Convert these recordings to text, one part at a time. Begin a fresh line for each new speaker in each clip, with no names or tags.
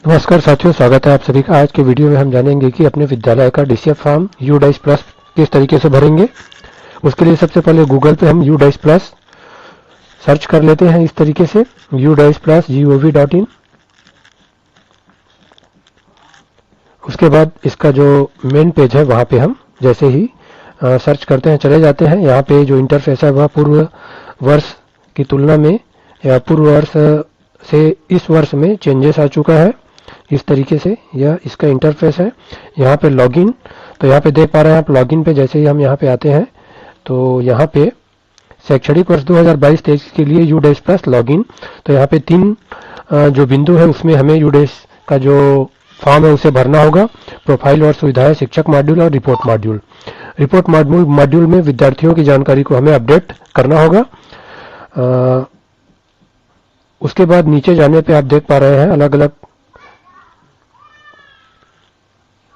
नमस्कार साथियों, स्वागत है आप सभी का। आज के वीडियो में हम जानेंगे कि अपने विद्यालय का डीसीएफ फॉर्म UDICE प्लस किस तरीके से भरेंगे। उसके लिए सबसे पहले गूगल पे हम UDICE प्लस सर्च कर लेते हैं इस तरीके से udice+gov.in। उसके बाद इसका जो मेन पेज है वहाँ पे हम जैसे ही सर्च करते हैं चले जाते हैं। यहाँ पे जो इंटरफेस है वह पूर्व वर्ष की तुलना में या पूर्व वर्ष से इस वर्ष में चेंजेस आ चुका है। इस तरीके से यह इसका इंटरफेस है। यहाँ पे लॉगिन, तो यहाँ पे देख पा रहे हैं आप लॉगिन पे जैसे ही हम यहाँ पे आते हैं तो यहाँ पे शैक्षणिक वर्ष 2022-23 के लिए UDICE प्लस लॉगिन, तो यहाँ पे 3 जो बिंदु है उसमें हमें UDICE का जो फॉर्म है उसे भरना होगा। प्रोफाइल और सुविधाएं, शिक्षक मॉड्यूल और रिपोर्ट मॉड्यूल। रिपोर्ट मॉड्यूल में विद्यार्थियों की जानकारी को हमें अपडेट करना होगा। उसके बाद नीचे जाने पे आप देख पा रहे हैं अलग अलग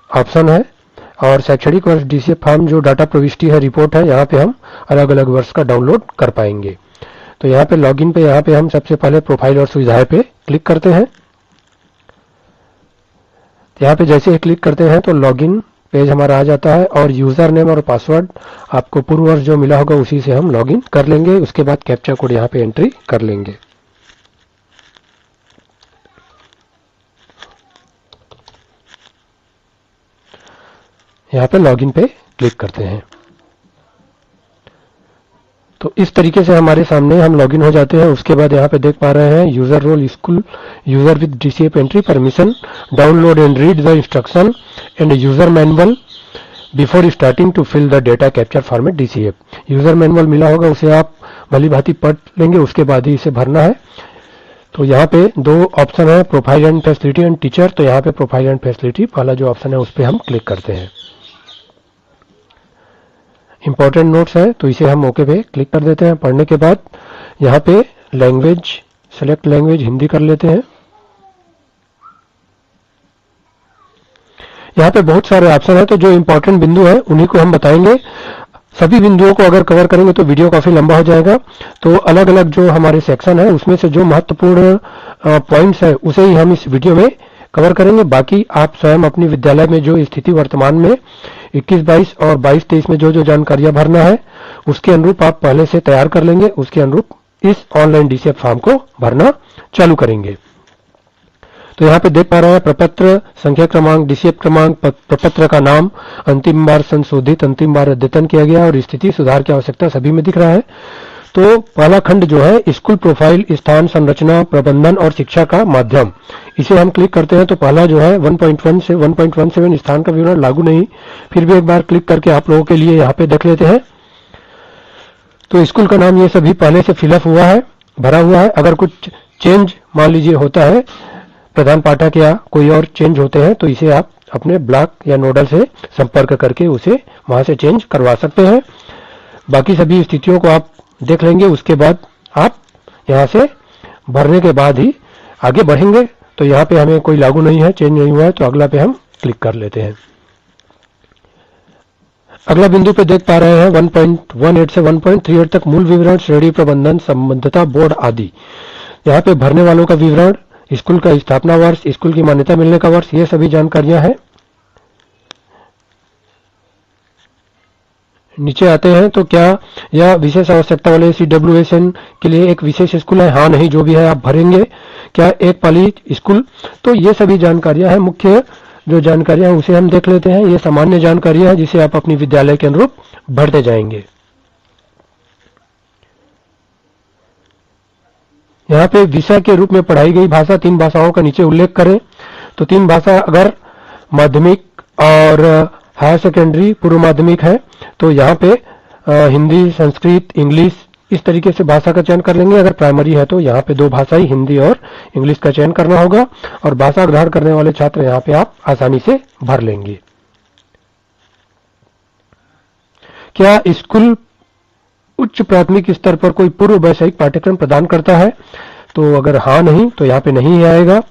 ऑप्शन है और शैक्षणिक वर्ष डीसीएफ फॉर्म जो डाटा प्रविष्टि है, रिपोर्ट है, यहाँ पे हम अलग अलग वर्ष का डाउनलोड कर पाएंगे। तो यहाँ पे लॉगिन पे यहाँ पे हम सबसे पहले प्रोफाइल और सुविधाएं पे क्लिक करते हैं। यहाँ पे जैसे ही क्लिक करते हैं तो लॉगिन पेज हमारा आ जाता है और यूजर नेम और पासवर्ड आपको पूर्व वर्ष जो मिला होगा उसी से हम लॉगिन कर लेंगे। उसके बाद कैप्चा कोड यहाँ पे एंट्री कर लेंगे। यहाँ पे लॉगिन पे क्लिक करते हैं तो इस तरीके से हमारे सामने हम लॉगिन हो जाते हैं। उसके बाद यहाँ पे देख पा रहे हैं user role school, user with DCF entry permission, download and read the instruction and user manual before starting to fill the data capture format DCF. User manual मिला होगा उसे आप भली भांति पढ़ लेंगे, उसके बाद ही इसे भरना है। तो यहाँ पे 2 ऑप्शन है, profile and facility and teacher. तो यहाँ पे प्रोफाइल एंड फैसिलिटी वाला जो ऑप्शन है उस पर हम क्लिक करते हैं। इंपॉर्टेंट नोट्स है तो इसे हम ओके पे क्लिक कर देते हैं। पढ़ने के बाद यहाँ पे लैंग्वेज, सेलेक्ट लैंग्वेज हिंदी कर लेते हैं। यहाँ पे बहुत सारे ऑप्शन है तो जो इंपॉर्टेंट बिंदु है उन्हीं को हम बताएंगे। सभी बिंदुओं को अगर कवर करेंगे तो वीडियो काफी लंबा हो जाएगा। तो अलग अलग जो हमारे सेक्शन है उसमें से जो महत्वपूर्ण पॉइंट्स है उसे ही हम इस वीडियो में कवर करेंगे। बाकी आप स्वयं अपनी विद्यालय में जो स्थिति वर्तमान में 21-22 और 22-23 में जो जो जानकारियां भरना है उसके अनुरूप आप पहले से तैयार कर लेंगे। उसके अनुरूप इस ऑनलाइन डीसीएफ फॉर्म को भरना चालू करेंगे। तो यहाँ पे देख पा रहे हैं प्रपत्र संख्या क्रमांक, डीसीएफ क्रमांक, प्रपत्र का नाम, अंतिम बार संशोधित, अंतिम बार अद्यतन किया गया और स्थिति सुधार की आवश्यकता सभी में दिख रहा है। तो पहला खंड जो है स्कूल प्रोफाइल, स्थान, संरचना, प्रबंधन और शिक्षा का माध्यम, इसे हम क्लिक करते हैं तो पहला जो है 1.1 से 1.17 स्थान का विवरण लागू नहीं। फिर भी एक बार क्लिक करके आप लोगों के लिए यहाँ पे देख लेते हैं। तो स्कूल का नाम ये सभी पहले से फिलअप हुआ है, भरा हुआ है। अगर कुछ चेंज मान लीजिए होता है, प्रधान पाठक या कोई और चेंज होते हैं तो इसे आप अपने ब्लॉक या नोडल से संपर्क करके उसे वहां से चेंज करवा सकते हैं। बाकी सभी स्थितियों को आप देख लेंगे। उसके बाद आप यहाँ से भरने के बाद ही आगे बढ़ेंगे। तो यहाँ पे हमें कोई लागू नहीं है, चेंज नहीं हुआ है, तो अगला पे हम क्लिक कर लेते हैं। अगला बिंदु पे देख पा रहे हैं 1.18 से 1.38 तक मूल विवरण, श्रेणी प्रबंधन, संबद्धता, बोर्ड आदि। यहाँ पे भरने वालों का विवरण, स्कूल का स्थापना वर्ष, स्कूल की मान्यता मिलने का वर्ष, ये सभी जानकारियां हैं। नीचे आते हैं तो क्या यह विशेष आवश्यकता वाले CWSN के लिए एक विशेष स्कूल है? हाँ नहीं, जो भी है आप भरेंगे। क्या एक पाली स्कूल? तो ये सभी जानकारियां हैं। मुख्य जो जानकारियां हैं उसे हम देख लेते हैं। ये सामान्य जानकारियां हैं जिसे आप अपनी विद्यालय के अनुरूप भरते जाएंगे। यहाँ पे विषय के रूप में पढ़ाई गई भाषा, 3 भाषाओं का नीचे उल्लेख करें। तो 3 भाषा अगर माध्यमिक और हायर सेकेंडरी पूर्व माध्यमिक है तो यहाँ पे हिंदी, संस्कृत, इंग्लिश इस तरीके से भाषा का चयन कर लेंगे। अगर प्राइमरी है तो यहाँ पे 2 भाषा ही हिंदी और इंग्लिश का चयन करना होगा और भाषा ग्रहण करने वाले छात्र यहाँ पे आप आसानी से भर लेंगे। क्या स्कूल उच्च प्राथमिक स्तर पर कोई पूर्व वैषयिक पाठ्यक्रम प्रदान करता है? तो अगर हाँ नहीं तो यहाँ पे नहीं आएगा।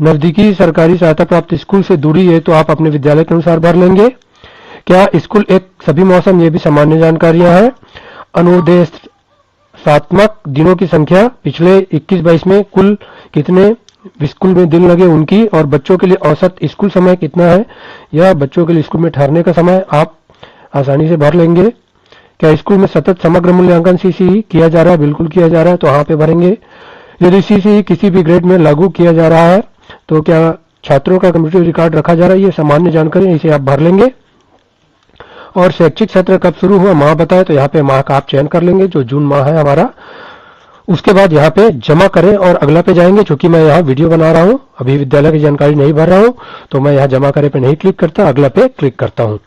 नजदीकी सरकारी सहायता प्राप्त स्कूल से दूरी है तो आप अपने विद्यालय के अनुसार भर लेंगे। क्या स्कूल एक सभी मौसम, ये भी सामान्य जानकारियां हैं। अनुदेशात्मक दिनों की संख्या पिछले 21-22 में कुल कितने स्कूल में दिन लगे उनकी, और बच्चों के लिए औसत स्कूल समय कितना है या बच्चों के लिए स्कूल में ठहरने का समय आप आसानी से भर लेंगे। क्या स्कूल में सतत समग्र मूल्यांकन सीसीई किया जा रहा है? बिल्कुल किया जा रहा है, तो यहाँ पे भरेंगे। यदि सीसीई किसी भी ग्रेड में लागू किया जा रहा है तो क्या छात्रों का कंप्यूटर रिकॉर्ड रखा जा रहा है? ये सामान्य जानकारी है, इसे आप भर लेंगे। और शैक्षिक सत्र कब शुरू हुआ माह बताए, तो यहाँ पे माह का आप चयन कर लेंगे, जो जून माह है हमारा। उसके बाद यहाँ पे जमा करें और अगला पे जाएंगे। चूंकि मैं यहाँ वीडियो बना रहा हूँ, अभी विद्यालय की जानकारी नहीं भर रहा हूँ, तो मैं यहाँ जमा करें पे नहीं क्लिक करता, अगला पे क्लिक करता हूँ।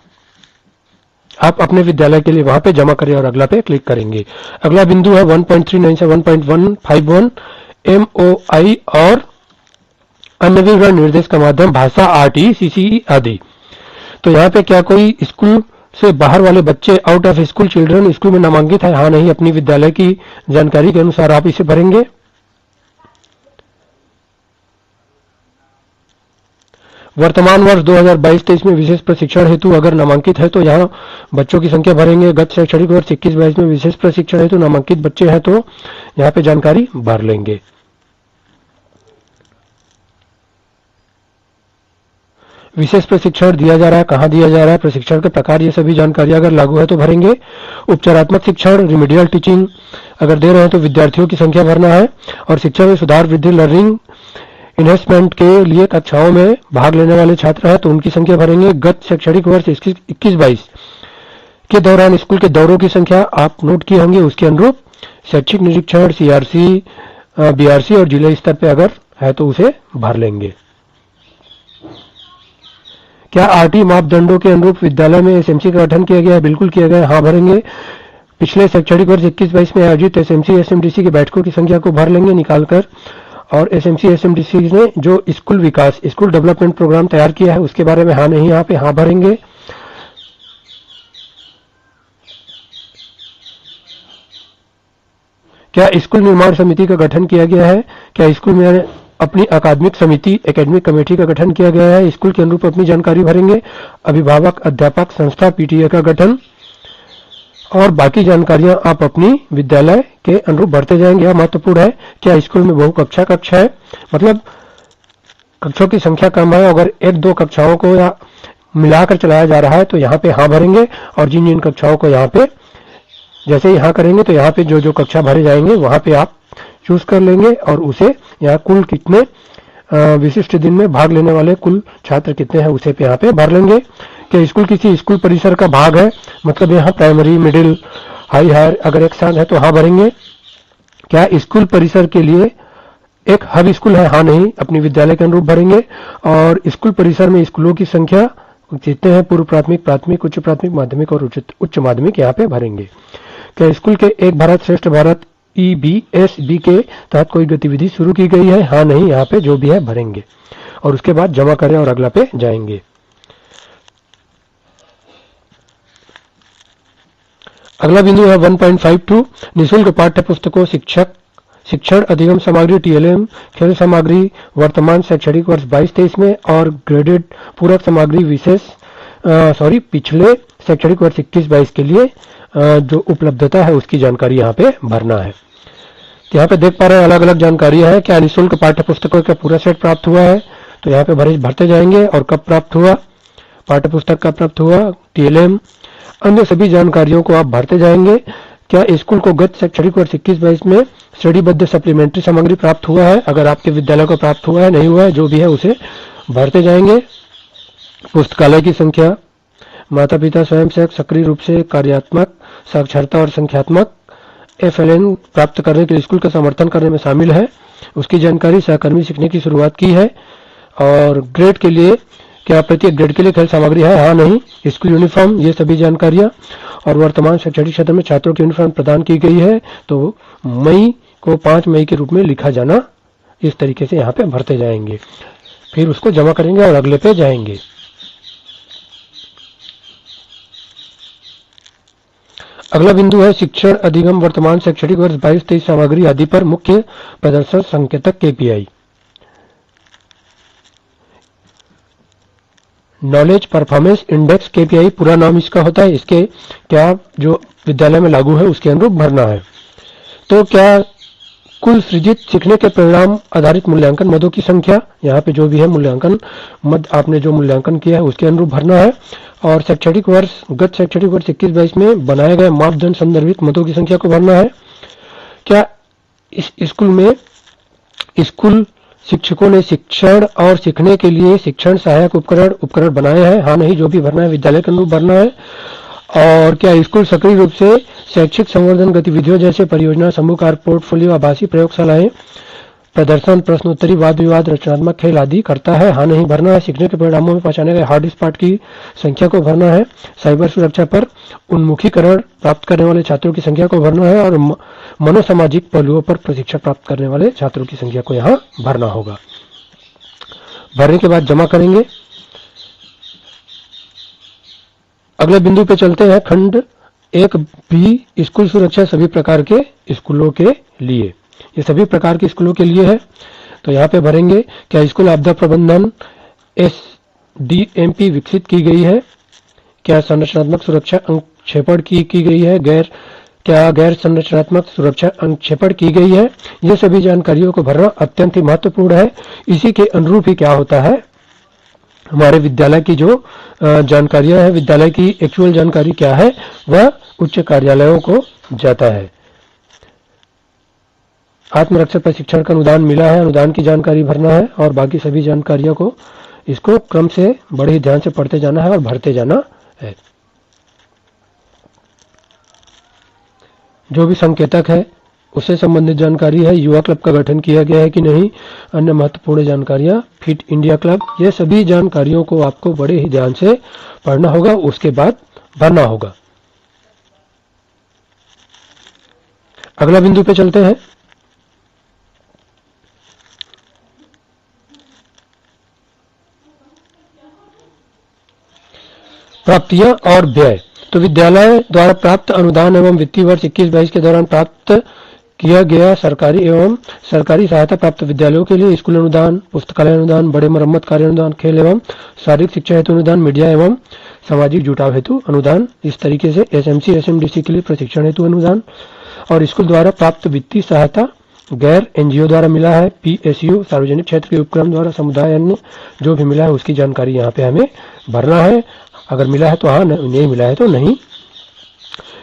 आप अपने विद्यालय के लिए वहां पे जमा करें और अगला पे क्लिक करेंगे। अगला बिंदु है 1.39 से 1.151 MOI और अन्य विवरण निर्देश का माध्यम भाषा RT CCE आदि। तो यहाँ पे क्या कोई स्कूल से बाहर वाले बच्चे, out of school children, school में नामांकित है? हाँ नहीं, अपनी विद्यालय की जानकारी के अनुसार आप इसे भरेंगे। वर्तमान वर्ष 2022-23 में विशेष प्रशिक्षण हेतु अगर नामांकित है तो यहाँ बच्चों की संख्या भरेंगे। गत शैक्षणिक वर्ष 21-22 में विशेष प्रशिक्षण हेतु नामांकित बच्चे हैं तो यहाँ पे जानकारी भर लेंगे। विशेष प्रशिक्षण दिया जा रहा है, कहाँ दिया जा रहा है, प्रशिक्षण के प्रकार, ये सभी जानकारी अगर लागू है तो भरेंगे। उपचारात्मक शिक्षण, रिमीडियल टीचिंग अगर दे रहे हैं तो विद्यार्थियों की संख्या भरना है। और शिक्षा में सुधार, वृद्धि, लर्निंग इन्वेस्टमेंट के लिए कक्षाओं में भाग लेने वाले छात्र हैं तो उनकी संख्या भरेंगे। गत शैक्षणिक वर्ष 21-22 के दौरान स्कूल के दौरों की संख्या आप नोट किए होंगे, उसके अनुरूप शैक्षिक निरीक्षण, CRC, BRC और जिले स्तर पे अगर है तो उसे भर लेंगे। क्या RT मापदंडों के अनुरूप विद्यालय में SMC का गठन किया गया है? बिल्कुल किया गया है, हाँ भरेंगे। पिछले शैक्षणिक वर्ष 21-22 में आयोजित SMC SMDC की बैठकों की संख्या को भर लेंगे निकालकर। और SMC SMDC ने जो स्कूल विकास, स्कूल डेवलपमेंट प्रोग्राम तैयार किया है उसके बारे में हाँ नहीं, यहाँ पे हाँ भरेंगे। क्या स्कूल निर्माण समिति का गठन किया गया है? क्या स्कूल में अपनी अकादमिक समिति, एकेडमिक कमेटी का गठन किया गया है? स्कूल के अनुरूप अपनी जानकारी भरेंगे। अभिभावक, अध्यापक, संस्था, PTA का गठन और बाकी जानकारियां आप अपनी विद्यालय के अनुरूप भरते जाएंगे। यह महत्वपूर्ण है। क्या स्कूल में बहुकक्षा कक्षा है, मतलब कक्षों की संख्या कम है, अगर 1-2 कक्षाओं को या मिलाकर चलाया जा रहा है तो यहाँ पे हाँ भरेंगे। और जिन जिन कक्षाओं को यहाँ पे जैसे यहाँ करेंगे तो यहाँ पे जो जो कक्षा भरे जाएंगे वहां पे आप चूज कर लेंगे और उसे यहाँ कुल कितने विशिष्ट दिन में भाग लेने वाले कुल छात्र कितने हैं उसे पे यहाँ पे भर लेंगे। कि स्कूल किसी स्कूल परिसर का भाग है, मतलब यहाँ प्राइमरी, मिडिल, हायर अगर एक साथ है तो हाँ भरेंगे। क्या स्कूल परिसर के लिए एक हब स्कूल है? हाँ नहीं, अपनी विद्यालय के अनुरूप भरेंगे। और स्कूल परिसर में स्कूलों की संख्या जितने हैं, पूर्व प्राथमिक, प्राथमिक, उच्च प्राथमिक, माध्यमिक और उच्च माध्यमिक यहाँ पे भरेंगे। क्या स्कूल के एक भारत श्रेष्ठ भारत EBSB के तहत कोई गतिविधि शुरू की गई है? हाँ नहीं, यहाँ पे जो भी है भरेंगे। और उसके बाद जमा करें और अगला पे जाएंगे। अगला बिंदु है 1.52 निःशुल्क पाठ्य पुस्तकों, शिक्षण अधिगम सामग्री, TLM, खेल सामग्री वर्तमान शैक्षणिक वर्ष 22-23 में और ग्रेडेड पूरक सामग्री पिछले शैक्षणिक वर्ष 21-22 के लिए जो उपलब्धता है उसकी जानकारी यहाँ पे भरना है। तो यहाँ पे देख पा रहे हैं अलग अलग जानकारियां हैं। क्या निःशुल्क पाठ्य पुस्तकों का पूरा सेट प्राप्त हुआ है? तो यहाँ पे भरते जाएंगे। और कब प्राप्त हुआ, पाठ्य पुस्तक कब प्राप्त हुआ, TLM, अन्य सभी जानकारियों को आप भरते जाएंगे। क्या स्कूल को गत शैक्षणिक वर्ष 21-22 में श्रेणीबद्ध सप्लीमेंट्री सामग्री प्राप्त हुआ है? अगर आपके विद्यालय को प्राप्त हुआ है, नहीं हुआ है, जो भी है उसे भरते जाएंगे। पुस्तकालय की संख्या, माता पिता स्वयं से सक्रिय रूप से कार्यात्मक, साक्षरता और संख्यात्मक FLN प्राप्त करने के लिए स्कूल का समर्थन करने में शामिल है, उसकी जानकारी, सहकर्मी सीखने की शुरुआत की है। और ग्रेड के लिए क्या प्रत्येक ग्रेड के लिए खेल सामग्री है? हाँ नहीं। स्कूल यूनिफॉर्म, ये सभी जानकारियां। और वर्तमान शैक्षणिक क्षेत्र में छात्रों की यूनिफॉर्म प्रदान की गई है तो मई को 5 मई के रूप में लिखा जाना, इस तरीके से यहाँ पे भरते जाएंगे। फिर उसको जमा करेंगे और अगले पे जाएंगे। अगला बिंदु है शिक्षण अधिगम वर्तमान शैक्षणिक वर्ष 22-23 सामग्री आदि पर मुख्य प्रदर्शन संकेतक KPI। Knowledge performance index KPI पूरा नाम इसका होता है। इसके क्या जो विद्यालय में लागू है उसके अनुरूप भरना है। तो क्या कुल सृजित सीखने के परिणाम आधारित मूल्यांकन मदों की संख्या, यहाँ पे जो भी है मूल्यांकन मद आपने जो मूल्यांकन किया है उसके अनुरूप भरना है। और शैक्षणिक वर्ष गत शैक्षणिक वर्ष 21-22 में बनाए गए मापदंड संदर्भित मदों की संख्या को भरना है। क्या इस स्कूल में स्कूल शिक्षकों ने शिक्षण और सीखने के लिए शिक्षण सहायक उपकरण बनाए हैं? हाँ नहीं, जो भी भरना है विद्यालय के अनुरूप भरना है। और क्या स्कूल सक्रिय रूप से शैक्षिक संवर्धन गतिविधियों जैसे परियोजना, समूह कार्य, पोर्टफोलियो, आभासी प्रयोगशालाएं, प्रदर्शन, प्रश्नोत्तरी, वाद विवाद, रचनात्मक खेल आदि करता है? हाँ नहीं भरना है। सीखने के परिणामों में पहचाने गए हॉट स्पॉट की संख्या को भरना है। साइबर सुरक्षा पर उन्मुखीकरण प्राप्त करने वाले छात्रों की संख्या को भरना है। और मनोसामाजिक पहलुओं पर प्रशिक्षण प्राप्त करने वाले छात्रों की संख्या को यहाँ भरना होगा। भरने के बाद जमा करेंगे। अगले बिंदु पे चलते हैं। खंड 1B स्कूल सुरक्षा सभी प्रकार के स्कूलों के लिए। ये सभी प्रकार के स्कूलों के लिए है। तो यहाँ पे भरेंगे, क्या स्कूल आपदा प्रबंधन SDMP विकसित की गई है? क्या संरचनात्मक सुरक्षा अंक्षेपण की गई है? क्या गैर संरचनात्मक सुरक्षा अंक्षेपण की गई है? ये सभी जानकारियों को भरना अत्यंत ही महत्वपूर्ण है। इसी के अनुरूप ही क्या होता है, हमारे विद्यालय की जो जानकारियां है, विद्यालय की एक्चुअल जानकारी क्या है, वह उच्च कार्यालयों को जाता है। आत्मरक्षा प्रशिक्षण का अनुदान मिला है, अनुदान की जानकारी भरना है। और बाकी सभी जानकारियों को इसको क्रम से बड़े ही ध्यान से पढ़ते जाना है और भरते जाना है। जो भी संकेतक है उससे संबंधित जानकारी है। युवा क्लब का गठन किया गया है कि नहीं, अन्य महत्वपूर्ण जानकारियां, फिट इंडिया क्लब, ये सभी जानकारियों को आपको बड़े ही ध्यान से पढ़ना होगा, उसके बाद भरना होगा। अगला बिंदु पे चलते हैं। प्राप्तियां और व्यय। तो विद्यालय द्वारा प्राप्त अनुदान एवं वित्तीय वर्ष 21-22 के दौरान प्राप्त किया गया सरकारी एवं सरकारी सहायता प्राप्त विद्यालयों के लिए स्कूल अनुदान, पुस्तकालय अनुदान, बड़े मरम्मत कार्य अनुदान, खेल एवं शारीरिक शिक्षा हेतु अनुदान, मीडिया एवं सामाजिक जुटाव हेतु अनुदान, इस तरीके से SMC SMDC के लिए प्रशिक्षण हेतु अनुदान। और स्कूल द्वारा प्राप्त वित्तीय सहायता गैर NGO द्वारा मिला है, PSU सार्वजनिक क्षेत्र के उपक्रम द्वारा समुदाय अन्य जो भी मिला है उसकी जानकारी यहाँ पे हमें भरना है। अगर मिला है तो हाँ, नहीं मिला है तो नहीं।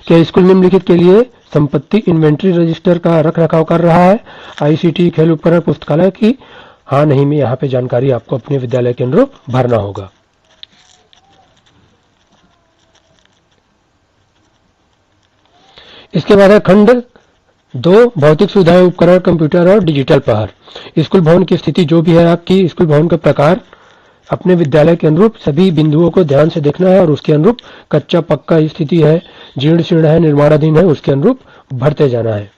क्या स्कूल निम्नलिखित के लिए संपत्ति इन्वेंट्री रजिस्टर का रख रखाव कर रहा है? ICT, खेल उपकरण, पुस्तकालय की? हाँ नहीं में यहाँ पे जानकारी आपको अपने विद्यालय के अनुरूप भरना होगा। इसके बाद है खंड 2 भौतिक सुविधाएं, उपकरण, कंप्यूटर और डिजिटल पहर। स्कूल भवन की स्थिति जो भी है आपकी, स्कूल भवन का प्रकार अपने विद्यालय के अनुरूप सभी बिंदुओं को ध्यान से देखना है और उसके अनुरूप कच्चा पक्का स्थिति है, जीर्ण शीर्ण है, निर्माणाधीन है, उसके अनुरूप भरते जाना है।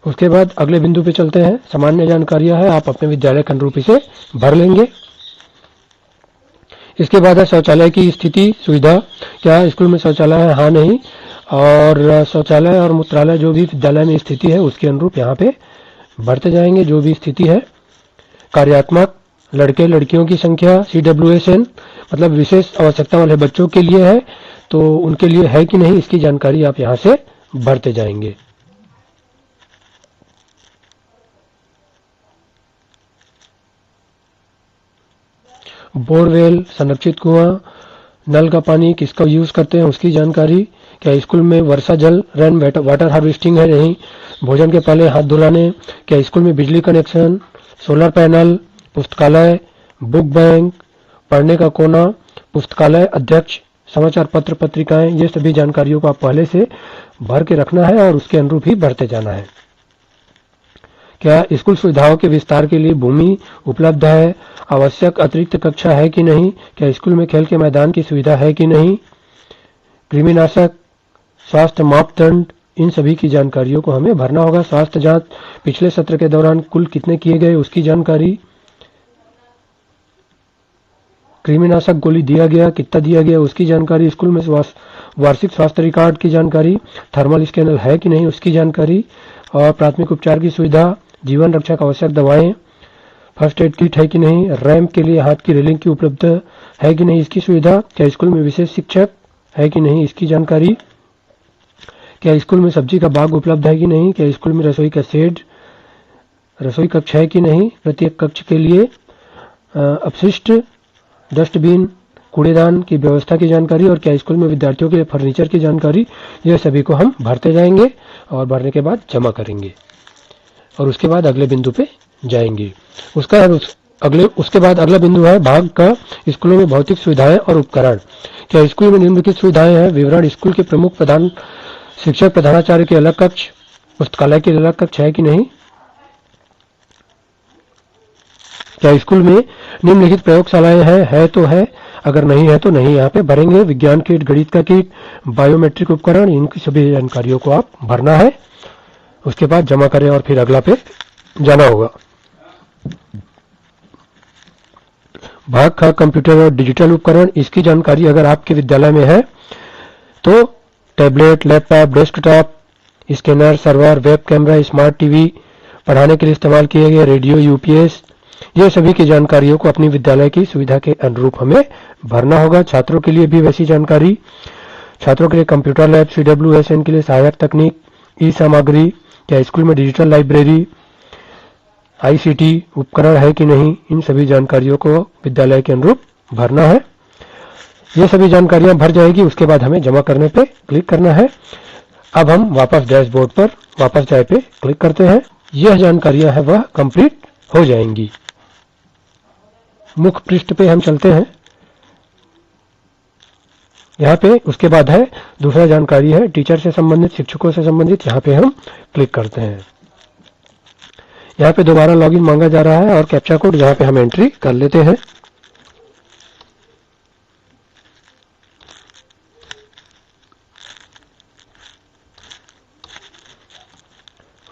उसके बाद अगले बिंदु पे चलते हैं। सामान्य जानकारियां है, आप अपने विद्यालय के अनुरूप इसे भर लेंगे। इसके बाद है शौचालय की स्थिति सुविधा। क्या स्कूल में शौचालय है? हाँ नहीं। और शौचालय और मूत्रालय जो भी विद्यालय में स्थिति है उसके अनुरूप यहाँ पे भरते जाएंगे जो भी स्थिति है। कार्यात्मक लड़के लड़कियों की संख्या CWSN मतलब विशेष आवश्यकता वाले बच्चों के लिए है, तो उनके लिए है कि नहीं इसकी जानकारी आप यहाँ से भरते जाएंगे। बोरवेल, संरक्षित कुआं, नल का पानी किसका यूज करते हैं उसकी जानकारी। क्या स्कूल में वर्षा जल रेन वाटर हार्वेस्टिंग है? नहीं। भोजन के पहले हाथ धुलाने। क्या स्कूल में बिजली कनेक्शन, सोलर पैनल, पुस्तकालय, बुक बैंक, पढ़ने का कोना, पुस्तकालय अध्यक्ष, समाचार पत्र पत्रिकाएं, ये सभी जानकारियों को आप पहले से भर के रखना है और उसके अनुरूप ही भरते जाना है। क्या स्कूल सुविधाओं के विस्तार के लिए भूमि उपलब्ध है? आवश्यक अतिरिक्त कक्षा है कि नहीं? क्या स्कूल में खेल के मैदान की सुविधा है कि नहीं? कृमिनाशक, स्वास्थ्य मापदंड, इन सभी की जानकारियों को हमें भरना होगा। स्वास्थ्य जांच पिछले सत्र के दौरान कुल कितने किए गए उसकी जानकारी। कृमिनाशक गोली दिया गया कितना दिया गया उसकी जानकारी। स्कूल में वार्षिक स्वास्थ्य रिकॉर्ड की जानकारी। थर्मल स्कैनर है कि नहीं उसकी जानकारी। और प्राथमिक उपचार की सुविधा, जीवन रक्षक आवश्यक दवाएं, फर्स्ट एड किट है कि नहीं, रैंप के लिए हाथ की रेलिंग की उपलब्ध है कि नहीं इसकी सुविधा। क्या स्कूल में विशेष शिक्षक है कि नहीं इसकी जानकारी, क्या स्कूल में सब्जी का बाग उपलब्ध है कि नहीं, क्या स्कूल में रसोई का शेड, रसोई कक्ष है कि नहीं, प्रत्येक कक्ष के लिए अपशिष्ट, डस्टबिन, कूड़ेदान की व्यवस्था की जानकारी, और क्या स्कूल में विद्यार्थियों के लिए फर्नीचर की जानकारी, यह सभी को हम भरते जाएंगे और भरने के बाद जमा करेंगे और उसके बाद अगले बिंदु पे जाएंगे। उसके बाद अगला बिंदु है भाग का स्कूलों में भौतिक सुविधाएं और उपकरण। क्या स्कूल में निम्नलिखित सुविधाएं हैं? विवरण, स्कूल के प्रमुख प्रधान शिक्षक प्रधानाचार्य के अलग कक्ष, पुस्तकालय के अलग कक्ष है कि नहीं, क्या स्कूल में निम्नलिखित प्रयोगशालाएं हैं? है तो है, अगर नहीं है तो नहीं, यहाँ पे भरेंगे। विज्ञान किट, गणित का किट, बायोमेट्रिक उपकरण, इनकी सभी जानकारियों को आप भरना है, उसके बाद जमा करें और फिर अगला पे जाना होगा। भाग का कंप्यूटर और डिजिटल उपकरण, इसकी जानकारी अगर आपके विद्यालय में है तो tablet, laptop, desktop, scanner, server, web camera, smart TV, पढ़ाने के लिए इस्तेमाल किए गए रेडियो, यूपीएस, ये सभी की जानकारियों को अपनी विद्यालय की सुविधा के अनुरूप हमें भरना होगा। छात्रों के लिए भी वैसी जानकारी, छात्रों के लिए कंप्यूटर लैब, CWSN के लिए सहायक तकनीक, ई सामग्री, क्या स्कूल में डिजिटल लाइब्रेरी, ICT उपकरण है कि नहीं, इन सभी जानकारियों को विद्यालय के अनुरूप भरना है। ये सभी जानकारियां भर जाएगी, उसके बाद हमें जमा करने पे क्लिक करना है। अब हम वापस डैशबोर्ड पर वापस जाए पे क्लिक करते हैं। यह जानकारियां है वह कंप्लीट हो जाएंगी। मुख्य पृष्ठ पे हम चलते हैं, यहाँ पे उसके बाद है दूसरा जानकारी है टीचर से संबंधित, शिक्षकों से संबंधित, यहाँ पे हम क्लिक करते हैं। यहाँ पे दोबारा लॉगिन मांगा जा रहा है और कैप्चा कोड जहाँ पे हम एंट्री कर लेते हैं।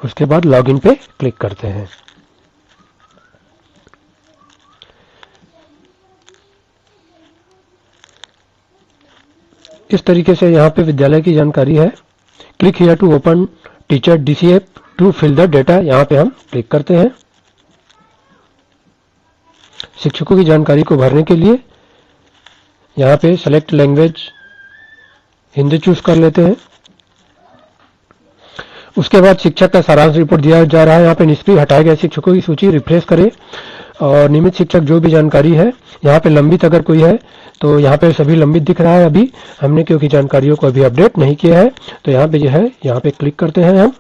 उसके बाद लॉगिन पे क्लिक करते हैं। इस तरीके से यहाँ पे विद्यालय की जानकारी है। Click here to open teacher DCF to fill the data, यहाँ पे हम क्लिक करते हैं। शिक्षकों की जानकारी को भरने के लिए यहाँ पे सेलेक्ट लैंग्वेज हिंदी चूज कर लेते हैं। उसके बाद शिक्षक का सारांश रिपोर्ट दिया जा रहा है। यहाँ पे निष्क्रिय हटाए गए शिक्षकों की सूची रिफ्रेश करें और नियमित शिक्षक जो भी जानकारी है, यहाँ पे लंबित अगर कोई है तो यहाँ पे सभी लंबित दिख रहा है। अभी हमने क्योंकि जानकारियों को अभी अपडेट नहीं किया है तो यहाँ पे जो है यहाँ पे क्लिक करते हैं हम।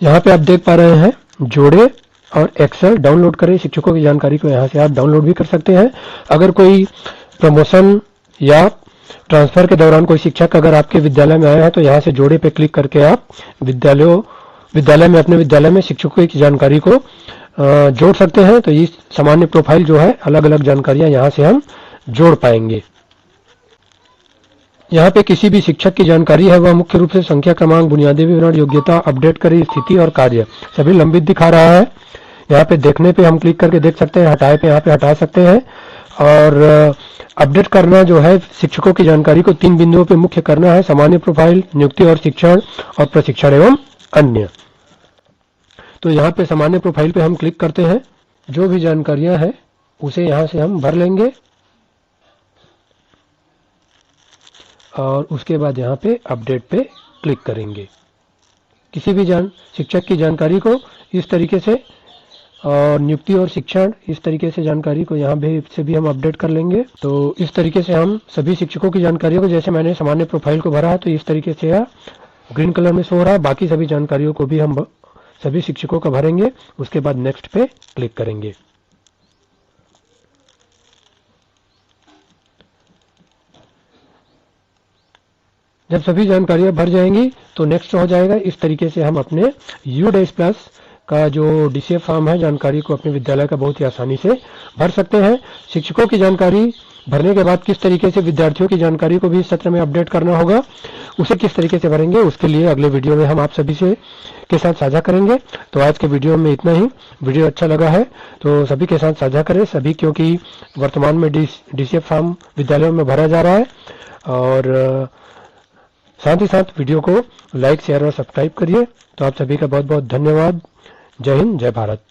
यहाँ पे आप देख पा रहे हैं जोड़े और एक्सेल डाउनलोड करें। शिक्षकों की जानकारी को यहाँ से आप डाउनलोड भी कर सकते हैं। अगर कोई प्रमोशन या ट्रांसफर के दौरान कोई शिक्षक अगर आपके विद्यालय में आया है तो यहाँ से जोड़े पे क्लिक करके आप विद्यालय में अपने विद्यालय में शिक्षकों की जानकारी को जोड़ सकते हैं। तो इस सामान्य प्रोफाइल जो है अलग अलग जानकारियां यहाँ से हम जोड़ पाएंगे। यहाँ पे किसी भी शिक्षक की जानकारी है वह मुख्य रूप से संख्या, क्रमांक, बुनियादी विवरण, योग्यता, अपडेट करें, स्थिति और कार्य सभी लंबित दिखा रहा है। यहाँ पे देखने पे हम क्लिक करके देख सकते हैं, हटाए पे यहाँ पे हटा सकते हैं। और अपडेट करना जो है शिक्षकों की जानकारी को 3 बिंदुओं पे मुख्य करना है: सामान्य प्रोफाइल, नियुक्ति और शिक्षण, और प्रशिक्षण एवं अन्य। तो यहाँ पे सामान्य प्रोफाइल पे हम क्लिक करते हैं। जो भी जानकारियां हैं उसे यहाँ से हम भर लेंगे और उसके बाद यहाँ पे अपडेट पे क्लिक करेंगे। किसी भी शिक्षक की जानकारी को इस तरीके से, और नियुक्ति और शिक्षण इस तरीके से जानकारी को यहाँ से भी हम अपडेट कर लेंगे। तो इस तरीके से हम सभी शिक्षकों की जानकारियों को, जैसे मैंने सामान्य प्रोफाइल को भरा है तो इस तरीके से ग्रीन कलर में शो हो रहा है। बाकी सभी जानकारियों को भी हम सभी शिक्षकों का भरेंगे। उसके बाद नेक्स्ट पे क्लिक करेंगे। जब सभी जानकारियां भर जाएंगी तो नेक्स्ट हो जाएगा। इस तरीके से हम अपने U-Plus का जो DCF फॉर्म है जानकारी को अपने विद्यालय का बहुत ही आसानी से भर सकते हैं। शिक्षकों की जानकारी भरने के बाद किस तरीके से विद्यार्थियों की जानकारी को भी इस सत्र में अपडेट करना होगा, उसे किस तरीके से भरेंगे, उसके लिए अगले वीडियो में हम आप सभी के साथ साझा करेंगे। तो आज के वीडियो में इतना ही। वीडियो अच्छा लगा है तो सभी के साथ साझा करें सभी, क्योंकि वर्तमान में DCF फॉर्म विद्यालयों में भरा जा रहा है। और साथ ही साथ वीडियो को लाइक, शेयर और सब्सक्राइब करिए। तो आप सभी का बहुत बहुत धन्यवाद। जय हिंद, जय भारत।